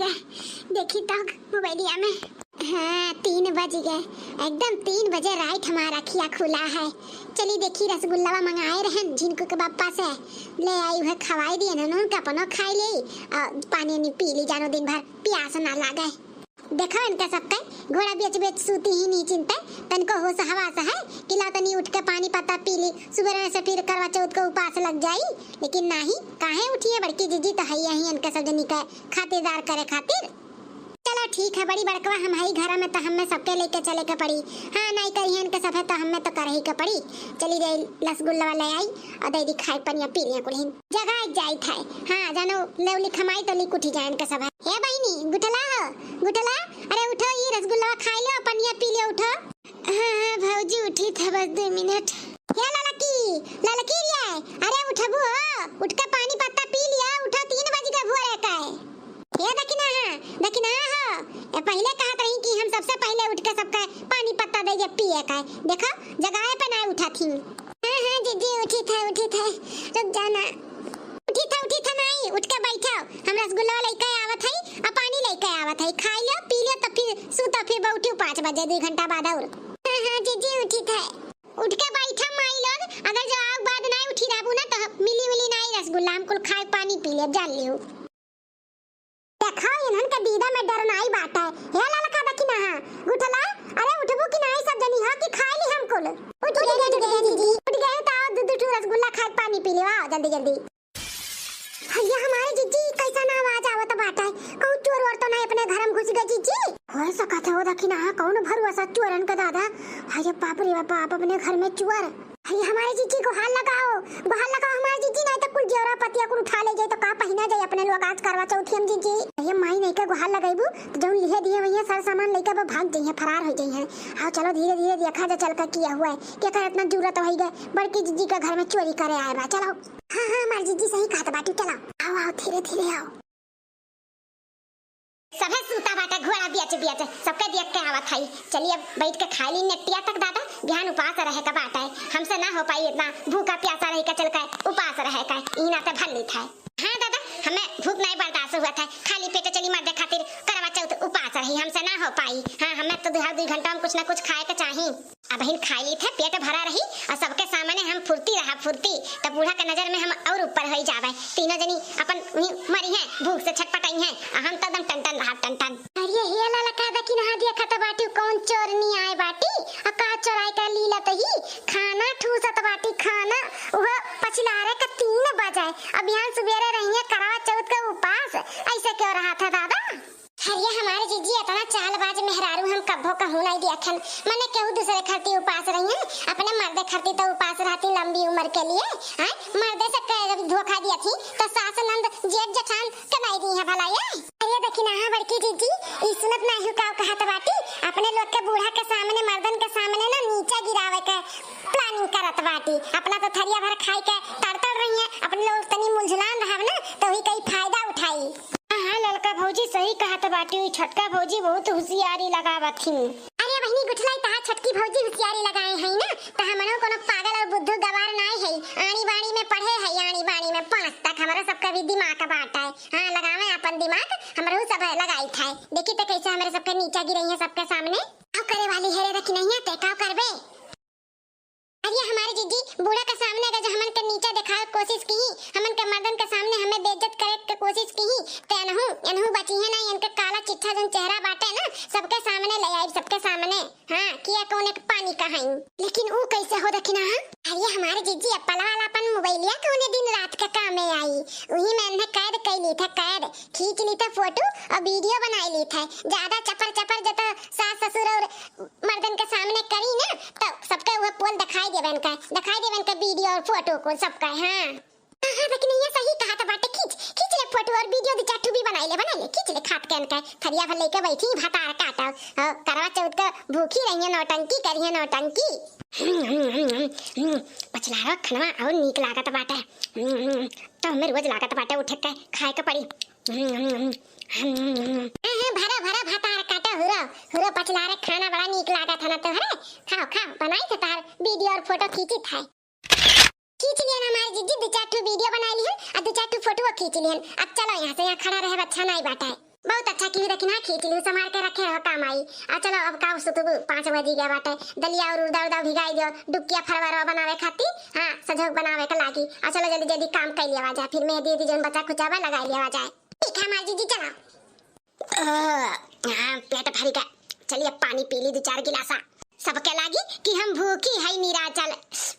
जाए। देखी तो मोबाइलिया में, हाँ 3 बज गए, एकदम 3 बजे राइट हमारा खिया खुला है। चली देखी रसगुल्ला मंगाए रहन झिनको के बापा से, ले आई है खवाई दिए ना, उनका पनो खाई ली और पानी नहीं पी ली, जानो दिन भर प्यास ना लागे। देखो इनका सबका घोड़ा बेच बेच सूती ही नहीं चिंता, तनको होश हवास है कि ला तनी उठ के पानी पत्ता पी ली, सुबह से फिर करवा चौथ को उपास लग जाई। लेकिन नहीं, काहे उठिए बड़की जीजी तो है यही इनका सब जनी का खातिरदार करे खातिर। चलो ठीक है, बड़ी बड़कवा हम ही घर में तो हमें सबके लेके चले के पड़ी। हाँ नहीं करिए इनके सब है तो हमें तो कर ही के पड़ी। चली दे रसगुल्ला वाला आई और दे दी खाई पनिया पी लिया कुल जगह जाई था। हाँ जानो लेवली खमाई तो लिख उठी जाए इनके सब है। हे बहनी गुठला हो गुठला, अरे उठो ये रसगुल्ला खा लो पनिया पी लियो उठो। हाँ भौजी उठी था बस 2 मिनट। हे ललकी रे, अरे उठबू हो, उठ के पानी पत्ता पी लिया, उठो 3 बजे का भोर का है। ये दकिना हो, ये पहले कहत रही कि हम सबसे पहले उठ के सबका पानी पत्ता दे जे पिए का। देखो जगह पे ना उठा थी। हां जीजी उठी था रुक जाना। उठी था नहीं, उठ के बैठो, हम रसगुल्ला लेके आवत है और पानी लेके आवत है, खा लियो पी लियो तो फिर सुतो, फिर बैठो 5 बजे 2 घंटा बाद और। हां जीजी उठी था, उठ के बैठो माई लोग, अगर जवाब बाद नहीं उठी रहबू ना तो मिली नहीं रसगुल्ला, हम कुल खाए पानी पी ले जान लियो। देखो इन्हन के दीदा में डर नहीं बात है। हे ललका देखी ना गुठला, अरे उठबू कि नहीं सब जनी हो कि खाई ली हम कुल। उठ गए जीजी, उठ गए तो आओ दूध रसगुल्ला खा पानी पी ले, आओ जल्दी। भैया हमारे जीजी कैसा ना आवाज आवत बात है, कौन चोर और तो नहीं अपने घर में घुस गए जीजी। हो सकत हो देखी ना कौन भरुआ चोरन का दादा। अरे बाप रे बाप, अपने घर में चोर। भैया हमारे जीजी को हाल लगाओ हमारे जीजी, नहीं तो कुल जेवरा पतिया को उठा ले जाए तो का पहना जाए अपने लोग आज करवा चौथी हम जीजी। भैया माई नहीं का गुहाल लगाइबू तो जौन लिहे दिए भैया सारा सामान लेकर वो भाग जाइए, फरार हो जाइए। हाँ चलो धीरे देखा जा चल कर किया हुआ है, क्या कर इतना जरूरत हो गई बड़की जीजी का घर में चोरी करे आए बा। चलो हाँ हमारी जीजी सही कहत बाटू, चलो आओ धीरे आओ। सबे सूता बाटा घोड़ा बियाच सबके देख के आवत है। चलिए बैठ के खा ली नेटिया तक दादा, ध्यान उपास रहे का बाटा है, हमसे ना हो पाई इतना भूखा प्यासा रह का चल का उपास रहे का इना ते भल ली था। हाँ दादा हमें भूख नहीं बर्दाश्त हुआ था, खाली पेट चली मर्दे खातिर करवा चौथ उपास रही, हमसे ना हो पाई। हाँ हमें तो 2 घंटा में कुछ ना कुछ खाए के चाहिए। अब हिन खाई ली थे, पेट भरा रही और सबके सामने हम फुर्ती तब बूढ़ा के नजर में हम और ऊपर हो जावे। तीनों जनी अपन मरी हैं भूख से छटपटाई हैं, हम तो एकदम टन टन। अरे हे लाला का देखी ना देखा तो बाटी कौन चोरनी आए बाटी, और का चोराई का लीला तो ही खाना ठूसत बाटी, खाना वो पछलारे का 3 बजे, अब यहाँ सवेरे रहिए करवा चौथ का उपास, ऐसे क्यों रहा था दादा। अरे हमारे जीजी इतना चालबाज मेहरारू हम कब्बो कहूं नहीं देखन, मने केहू दूसरे खरती उपास रही हैं, अपने मर्दे खरती तो उपास रहती लंबी उम्र के लिए। हैं मर्दे से जब धोखा दिया थी तो सास नंद जेठ जेठान कमाई दी है भला ये। अरे देखी ना बड़की जीजी ई सुनत नहीं का कहत बाटी, अपने लोग के बूढ़ा के सामने मर्दन के सामने ना नीचे गिरावे के प्लानिंग करत बाटी, अपना तो थरिया भर खाई के तड़तड़ रही है, अपने लोग तनी मुलझुलान रहब ना तो ही कई फायदा उठाई। हाँ ललका भौजी सही कहत बाटी, हुई छटका भौजी बहुत होशियारी लगावत थी। अरे बहनी गुठलाई कहा छटकी भौजी होशियारी लगाए हैं ना, तो हमनो कोनो पागल और बुद्धू गवार नहीं है, आनी बाणी में पढ़े है, आनी बाणी में 5 तक हमारा सबका भी दिमाग का बाटा है। हाँ लगावे अपन दिमाग, हमरा सब लगाई था। देखी तो कैसे हमारे सबके नीचे गिरई है सबके सामने, आओ करे वाली है रखी नहीं है ते का करबे। अरे हमारे जीजी बूढ़ा के सामने अगर हमन के नीचे दिखाए कोशिश की, हमन के मर्दन के सामने हमें बेइज्जत करे के कोशिश की ते अनहु बची है नहीं, इनके काला चिट्ठा जन चेहरा बाटे ना सबके सामने ले आई, सबके सामने। हाँ किया कौन एक पानी का है, लेकिन वो कैसे हो देखी ना। अरे हमारे जीजी अपला वाला अपन मोबाइलिया कौन दिन रात का काम में आई, वही मैंने कैद कर ली था, कैद खींच ली था फोटो और वीडियो बना ली था। ज्यादा चपर जब सास ससुर और मर्दन के सामने करी ना तो सबके वो पोल दिखाई देवन का वीडियो और फोटो को सबका। हाँ लेकिन ये सही कहा था बाटे, खींच ले फोटो और वीडियो 2-4 भी बना ले खींच ले, खाट के अनका थरिया भर लेके बैठी भातार काटा करवा चौथ का भूखी रही नौटंकी करिए नौटंकी। पचलारा खनवा और नीक लागत बाटे, तो हमें रोज लागत बाटे उठ के खाए के पड़ी। भरा भातार काटा हुरो पचलारे खाना बड़ा नीक लागत है ना, तो हरे खाओ बनाई थे तार वीडियो और फोटो खींची था। खींच लिया ना हमारी जीजी 2-4 वीडियो बना ली है और 2-4 फोटो खींच लिया। अब चलो यहाँ से, यहाँ खड़ा रहे अच्छा नहीं बाटा है। बहुत अच्छा की लेकिन हाँ खींच ली संभाल के रखे हो काम आई। आ चलो अब का उसको 5 बज गया बाटे। दलिया और उड़दा उड़दा भिगाई दियो डुबकिया फरवरवा बनावे खाती। हां सजोग बनावे के लागी। आ चलो जल्दी जल्दी काम कर लिया जाए फिर मेहंदी दी जन बच्चा खुचावा लगा लिया जाए। ठीक है माँ जी चलो। हां पेट भर गया। चलिए पानी पी ली 2-4 गिलासा। सबके लागी कि हम भूखी है निराचल।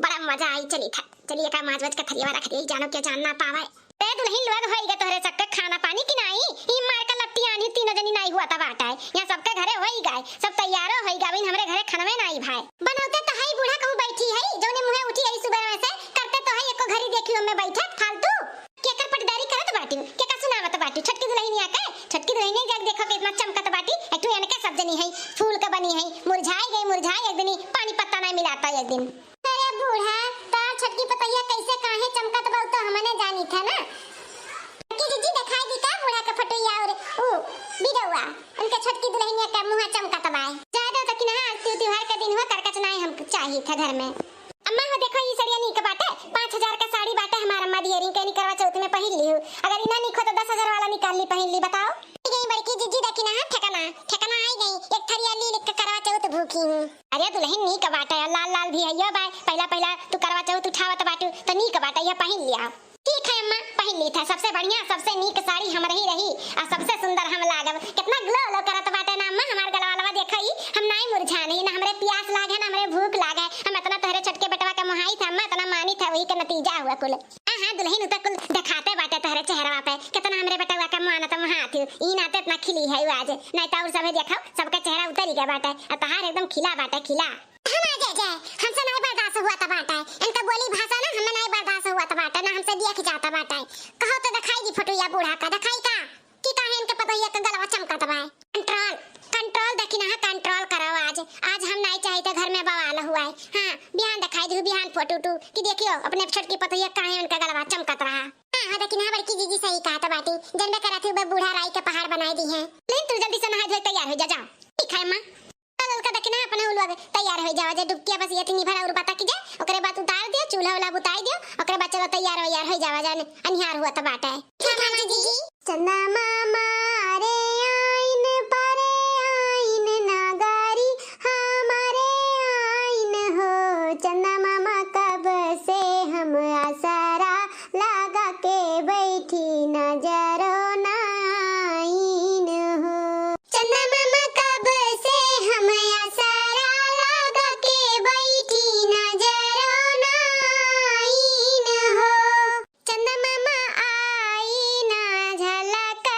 बड़ा मजा आई चलिए का 5 बज के थरिया रख दी जानो क्या जानना पावे। ते दुल्हन लोग होइगे तोहरे सबके खाना पानी की नहीं ई मार के लत्ती आनी तीनों जनी नहीं हुआ था बाटा है। यहां सबके घरे होई गए सब तैयारो होई गए हमरे घरे खानवे नहीं भाई बनौते तो हई बूढ़ा कहूं बैठी है जोने मुंह उठी आई सुबह में से करते तो हई एको घड़ी देखियो में बैठे फालतू के कर पटदारी करत बाटी के का सुनावत बाटी। छटकी दुल्हन आके छटकी दुल्हन जग देखो कितना चमकत बाटी एकटू एने के सब जनी है फूल का बनी है मुरझाई एक दिन पानी पत्ता नहीं मिलाता एक दिन। अरे बूढ़ा तार छटकी पतैया कैसे काहे चमकत बा तो हमने जानी था ना कि जीजी दिखाई दी का बूढ़ा का फटोया और ओ बिरवा उनके छटकी दुल्हनिया का मुंह चमकत बा ज्यादा तक ना त्योहार का दिन हुआ करकच नहीं हम चाहिए था घर में। अम्मा हो देखो ये साड़ी नी के बाटे 5000 का साड़ी बाटे हमारा अम्मा दी रिंग के नी करवा चौथ में पहन ली अगर इना नी खो तो 10000 वाला निकाल ली पहन ली बताओ। गई बड़की जीजी देखी ना ठिकाना आई गई एक थरिया ली लिख के करवा चौथ भूखी हूं। अरे दुल्हन नी के बाटे लाल लाल भी है ये बाय पहला तू करवा चौथ उठावत बाटू तो नी के बाटे ये पहन लिया। ठीक है अम्मा पहन ली था सबसे बढ़िया सबसे नीक साड़ी हमरे ही रही और सबसे सुंदर हम लागब कितना ग्लो लो करत बाटे ना अम्मा हमार गलवा लवा देखई हम नहीं मुरझा नहीं ना हमरे प्यास लागे ना हमरे भूख लागे हम इतना तोहरे छटके बेटवा के मोहाई था अम्मा इतना मानी था वही का नतीजा हुआ कुल। हां दुल्हन उतर कुल दिखाते बाटे तोहरे चेहरा पे कितना हमरे बेटवा का मुआना त मुहाती ई नाते इतना खिली है आज नहीं तो और सब देखो सबका चेहरा उतर गया बाटे तहार एकदम खिला बाटे खिला। हम आ जाए हमसे नहीं बर्दाश्त हुआ था बाटा इनका बोली भाषा ना हमें नहीं बर्दाश्त हुआ था बाटा ना हमसे दिया खिंचाता बाटा कहो तो दिखाई दी फोटो या बूढ़ा का दिखाई का कि काहे इनके पता ये का गलवा चमकत बा। कंट्रोल देखी ना कंट्रोल करो आज हम नहीं चाहते घर में बवाल हुआ है। हां बिहान दिखाई दी बिहान फोटो कि देखियो अपने छटकी पता ये काहे उनका गलवा चमकत रहा। हां देखी ना बड़की जीजी सही कहा था बाटी जनबे करा थी बूढ़ा राई के पहाड़ बनाई दी है लेकिन तू जल्दी से नहा धोए तैयार हो जा जाओ। ठीक है मां का देखना अपने उलवा तैयार हो जाओ जे डुबकिया बस ये इतनी भरा और बता की जाए ओकरे बाद उतार दियो चूल्हा वाला बुताई दियो ओकरे बाद चलो तैयार हो जावा जाने अनहार हुआ तो बाटा है। ठीक है जी चंदा मामा रे आइन परे आइन नागारी हमारे आइन हो चंदा मामा कब से हम आसरा लगा के बैठी नजरो ना आइन हो चंदा मामा कब से हम आसरा लगा के बैठी नजरो ना आइन हो चंदा मामा आई ना झलक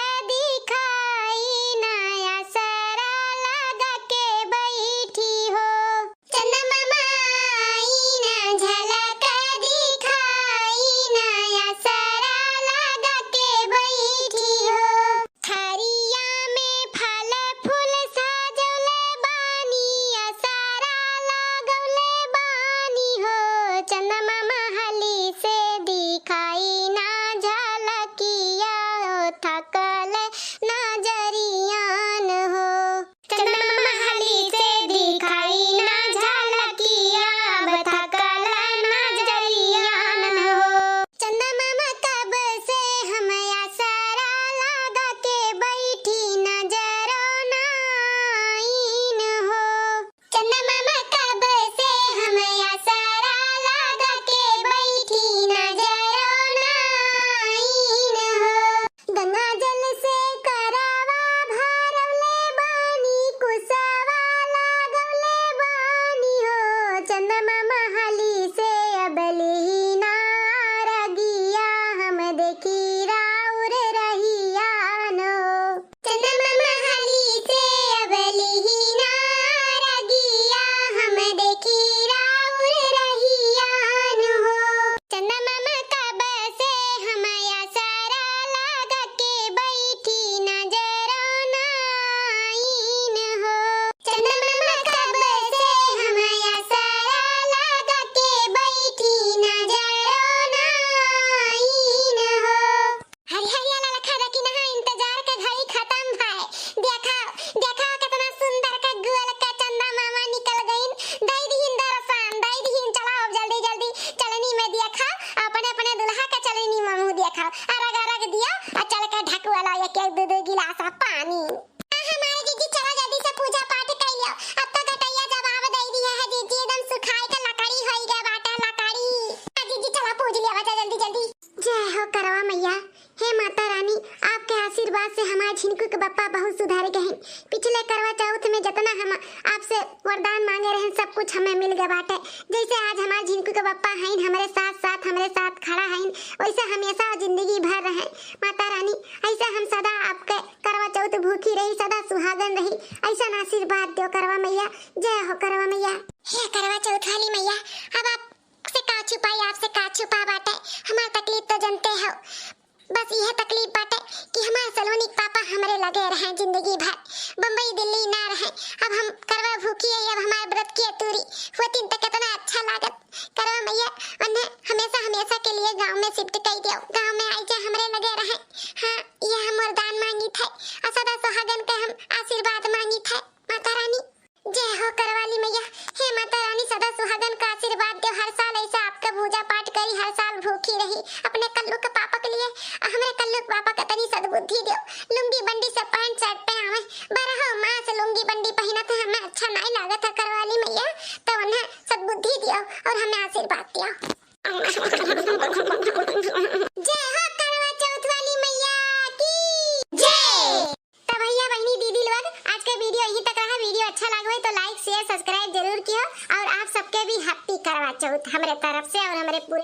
जैसे आज हमारे झिनकू के पप्पा हैं हमारे साथ खड़ा हैं, वैसे हमेशा जिंदगी भर रहे माता रानी। ऐसा हम सदा आपके करवा चौथ भूखी रही, सदा सुहागन रही, ऐसा आशीर्वाद दो करवा मैया। जय हो करवा मैया। हे करवा चौथ वाली मैया, अब आपसे का छुपाई, आपसे का छुपा बाटे। हमारी तकलीफ तो जानते हो, बस यह तकलीफ बाटे कि हमारे सलोनी पापा हमरे लगे रहे जिंदगी भर, बम्बई दिल्ली ना रहे। अब हम करवा भूखी है, अब हमारे व्रत की अतूरी होती तो कितना अच्छा लागत। करवा मैया उन्हें हमेशा के लिए गांव में शिफ्ट कर दियो, गांव में आई जा हमरे लगे रहे। हाँ, यह हम वरदान मांगी थे और सदा सुहागन का हम आशीर्वाद मांगी थे माता रानी। जय हो करवाली मैया। हे माता रानी, सदा सुहागन का आशीर्वाद दो, हर साल ऐसा आपका पूजा पाठ करी, हर साल भूखी रही अपने कल्लू के पापा के लिए। हमें कल्लू के पापा का तनी सद्बुद्धि दो, लुंगी बंडी से पैंट शर्ट पे आवे, बरहो